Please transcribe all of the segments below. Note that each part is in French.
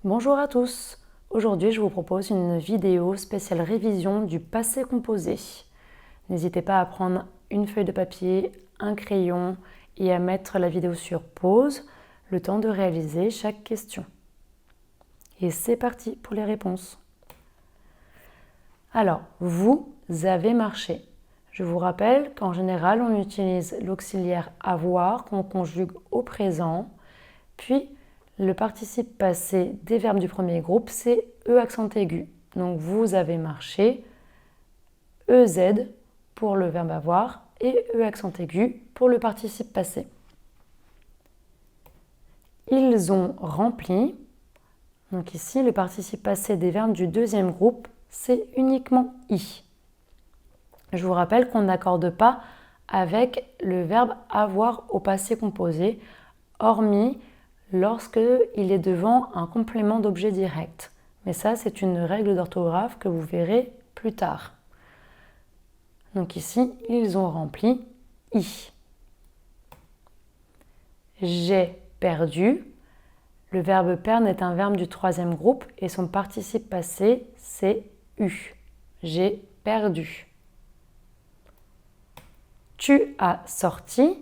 Bonjour à tous. Aujourd'hui, je vous propose une vidéo spéciale révision du passé composé. N'hésitez pas à prendre une feuille de papier, un crayon et à mettre la vidéo sur pause, le temps de réaliser chaque question. Et c'est parti pour les réponses. Alors, vous avez marché. Je vous rappelle qu'en général, on utilise l'auxiliaire avoir qu'on conjugue au présent, puis le participe passé des verbes du premier groupe, c'est E accent aigu. Donc vous avez marché, EZ pour le verbe avoir et E accent aigu pour le participe passé. Ils ont rempli. Donc ici, le participe passé des verbes du deuxième groupe, c'est uniquement I. Je vous rappelle qu'on n'accorde pas avec le verbe avoir au passé composé, hormis lorsqu'il est devant un complément d'objet direct. Mais ça, c'est une règle d'orthographe que vous verrez plus tard. Donc ici, ils ont rempli I. J'ai perdu. Le verbe perdre est un verbe du troisième groupe et son participe passé, c'est U. J'ai perdu. Tu as sorti.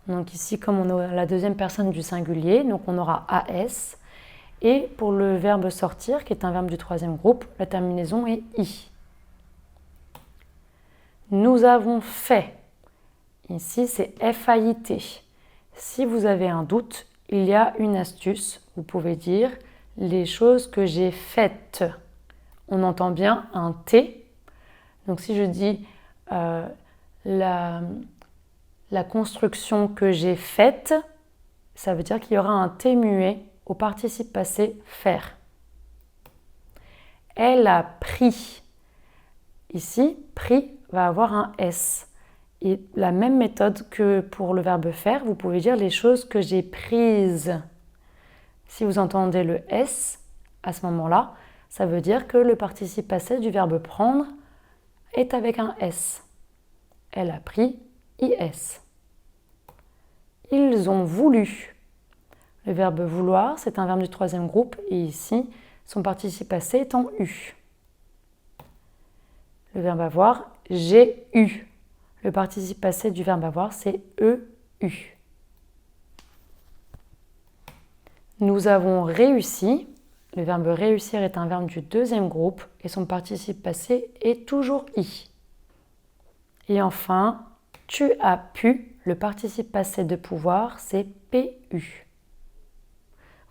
Donc ici, comme on a la deuxième personne du singulier, donc on aura AS. Et pour le verbe sortir, qui est un verbe du troisième groupe, la terminaison est I. Nous avons fait. Ici, c'est FAIT. Si vous avez un doute, il y a une astuce. Vous pouvez dire les choses que j'ai faites. On entend bien un T. Donc si je dis la construction que j'ai faite, ça veut dire qu'il y aura un T muet au participe passé faire. Elle a pris. Ici, pris va avoir un S. Et la même méthode que pour le verbe faire, vous pouvez dire les choses que j'ai prises. Si vous entendez le S, à ce moment-là, ça veut dire que le participe passé du verbe prendre est avec un S. Elle a pris IS. Ils ont voulu. Le verbe vouloir, c'est un verbe du troisième groupe et ici, son participe passé est en U. Le verbe avoir, j'ai eu. Le participe passé du verbe avoir, c'est EU. Nous avons réussi. Le verbe réussir est un verbe du deuxième groupe et son participe passé est toujours I. Et enfin, tu as pu. Le participe passé de pouvoir, c'est PU.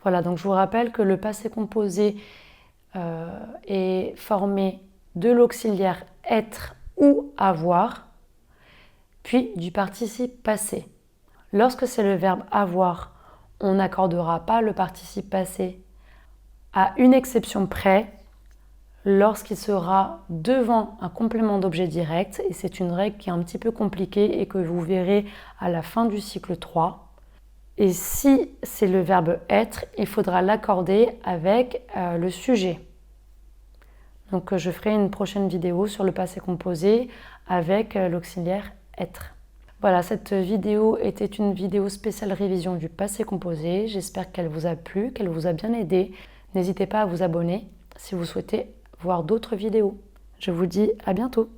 Voilà, donc je vous rappelle que le passé composé est formé de l'auxiliaire être ou avoir, puis du participe passé. Lorsque c'est le verbe avoir, on n'accordera pas le participe passé à une exception près, lorsqu'il sera devant un complément d'objet direct, et c'est une règle qui est un petit peu compliquée et que vous verrez à la fin du cycle 3. Et si c'est le verbe être, il faudra l'accorder avec le sujet. Donc je ferai une prochaine vidéo sur le passé composé avec l'auxiliaire être. Voilà, cette vidéo était une vidéo spéciale révision du passé composé. J'espère qu'elle vous a plu, qu'elle vous a bien aidé. N'hésitez pas à vous abonner si vous souhaitez voir d'autres vidéos. Je vous dis à bientôt.